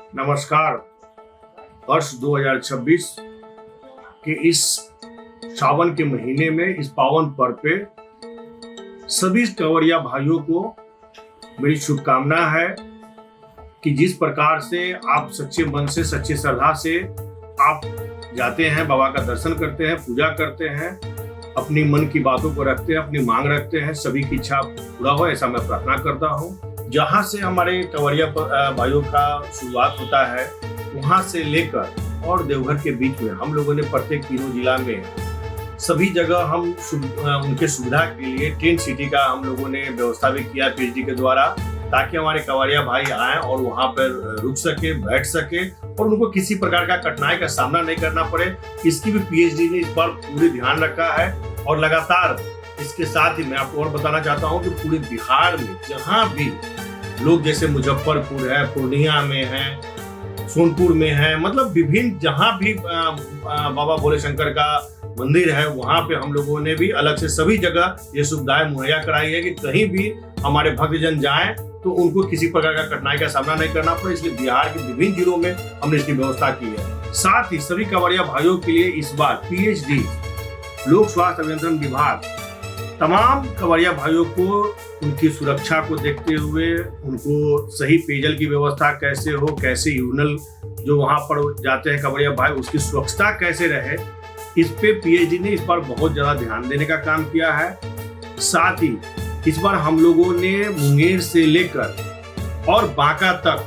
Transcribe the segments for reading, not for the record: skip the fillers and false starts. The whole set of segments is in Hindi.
नमस्कार। वर्ष 2026 के इस सावन के महीने में इस पावन पर्व पे सभी कंवरिया भाइयों को मेरी शुभकामना है कि जिस प्रकार से आप सच्चे मन से, सच्ची श्रद्धा से आप जाते हैं, बाबा का दर्शन करते हैं, पूजा करते हैं, अपनी मन की बातों को रखते हैं, अपनी मांग रखते हैं, सभी की इच्छा पूरा हो, ऐसा मैं प्रार्थना करता हूँ। जहाँ से हमारे कंवरिया भाइयों का शुरुआत होता है, वहाँ से लेकर और देवघर के बीच में हम लोगों ने प्रत्येक तीनों जिला में सभी जगह हम उनके सुविधा के लिए टेंट सिटी का हम लोगों ने व्यवस्था भी किया पीएचडी के द्वारा, ताकि हमारे कंवरिया भाई आए और वहाँ पर रुक सके, बैठ सके और उनको किसी प्रकार का कठिनाई का सामना नहीं करना पड़े। इसकी भी पीएचडी ने इस बार पूरी ध्यान रखा है और लगातार इसके साथ ही मैं आपको और बताना चाहता हूँ कि पूरे बिहार में जहाँ भी लोग, जैसे मुजफ्फरपुर है, पूर्णिया में है, सोनपुर में है, मतलब विभिन्न जहाँ भी बाबा भोले शंकर का मंदिर है, वहाँ पे हम लोगों ने भी अलग से सभी जगह ये सुविधाएं मुहैया कराई है कि कहीं भी हमारे भक्तजन जाएं तो उनको किसी प्रकार का कठिनाई का सामना नहीं करना पड़े। इसलिए बिहार के विभिन्न जिलों में हमने इसकी व्यवस्था की है। साथ ही सभी कंवरिया भाइयों के लिए इस बार पीएचडी लोक स्वास्थ्य अभियंत्रण विभाग तमाम कंवरिया भाइयों को उनकी सुरक्षा को देखते हुए उनको सही पेयजल की व्यवस्था कैसे हो, कैसे यूरिनल जो वहाँ पर जाते हैं कंवरिया भाई, उसकी स्वच्छता कैसे रहे, इस पे पीएचडी ने इस बार बहुत ज़्यादा ध्यान देने का काम किया है। साथ ही इस बार हम लोगों ने मुंगेर से लेकर और बांका तक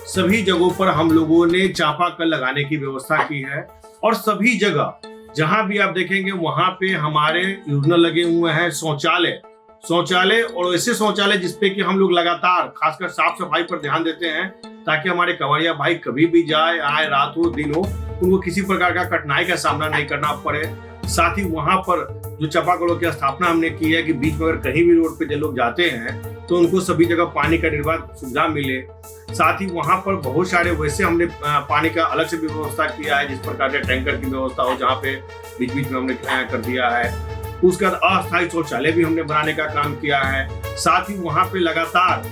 सभी जगहों पर हम लोगों ने चापाकल लगाने की व्यवस्था की है और सभी जगह जहां भी आप देखेंगे वहां पे हमारे यूरिनल लगे हुए हैं, शौचालय और ऐसे शौचालय जिसपे कि हम लोग लगातार खासकर साफ सफाई पर ध्यान देते हैं, ताकि हमारे कंवरिया भाई कभी भी जाए, आए, रात हो दिन हो, उनको किसी प्रकार का कठिनाई का सामना नहीं करना पड़े। साथ ही वहां पर जो चापाकलों की स्थापना हमने की है कि बीच में अगर कहीं भी रोड पे जो लोग जाते हैं तो उनको सभी जगह पानी का निर्बाध सुविधा मिले। साथ ही वहां पर बहुत सारे वैसे हमने पानी का अलग से भी व्यवस्था किया है, जिस प्रकार से टैंकर की व्यवस्था हो, जहाँ पे बीच बीच में हमने कर दिया है। उसके बाद अस्थायी शौचालय भी हमने बनाने का काम किया है। साथ ही वहां पे लगातार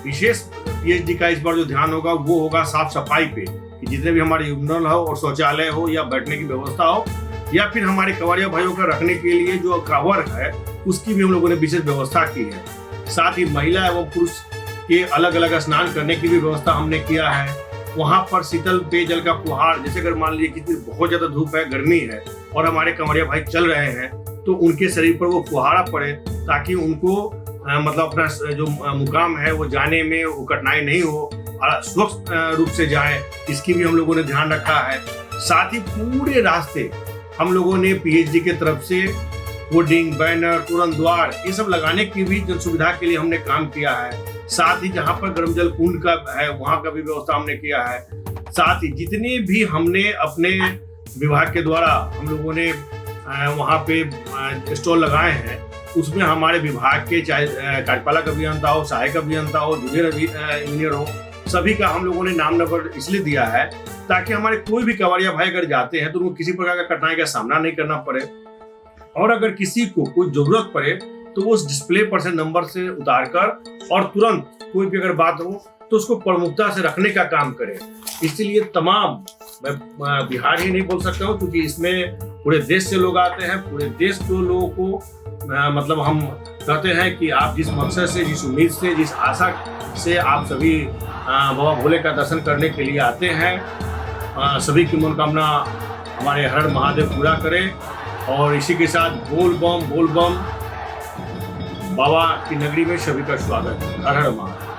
विशेष पीएचडी का इस बार जो ध्यान होगा वो होगा साफ सफाई पे, कि जितने भी हमारे यूरिनल हो और शौचालय हो या बैठने की व्यवस्था हो या फिर हमारे कंवरिया भाइयों का रखने के लिए जो कवर है उसकी भी हम लोगों ने विशेष व्यवस्था की है। साथ ही महिला एवं पुरुष के अलग अलग स्नान करने की भी व्यवस्था हमने किया है। वहां पर शीतल पेयजल का फुहार, जैसे अगर मान लीजिए कि बहुत ज्यादा धूप है, गर्मी है और हमारे कंवरिया भाई चल रहे हैं तो उनके शरीर पर वो फुहारा पड़े, ताकि उनको मतलब अपना जो मुकाम है वो जाने में वो कठिनाई नहीं हो, स्वच्छ रूप से जाए, इसकी भी हम लोगों ने ध्यान रखा है। साथ ही पूरे रास्ते हम लोगों ने पीएचडी के तरफ से होर्डिंग, बैनर, तुरंत द्वार, ये सब लगाने की भी जो सुविधा के लिए हमने काम किया है। साथ ही जहाँ पर गर्म जल कुंड का है वहाँ का भी व्यवस्था हमने किया है। साथ ही जितने भी हमने अपने विभाग के द्वारा हम लोगों ने वहाँ पे स्टॉल लगाए हैं, उसमें हमारे विभाग के चाहे कार्यपालक अभियंता हो, सहायक अभियंता हो, जूनियर इंजीनियर हो, सभी का हम लोगों ने नाम नंबर इसलिए दिया है ताकि हमारे कोई भी कंवरिया भाई अगर जाते हैं तो उनको किसी प्रकार का कठिनाई का सामना नहीं करना पड़े। और अगर किसी को कोई जरूरत पड़े तो वो उस डिस्प्ले पर से नंबर से उतार कर और तुरंत कोई भी अगर बात हो तो उसको प्रमुखता से रखने का काम करें। इसलिए तमाम, मैं बिहार ही नहीं बोल सकता हूँ क्योंकि इसमें पूरे देश से लोग आते हैं। पूरे देश के लोगों को मतलब हम कहते हैं कि आप जिस मकसद से, जिस उम्मीद से, जिस आशा से आप सभी बाबा भोले का दर्शन करने के लिए आते हैं, सभी की मनोकामना हमारे हर हर महादेव पूरा करें। और इसी के साथ बोल बम बाबा की नगरी में सभी का स्वागत। हर हर महादेव।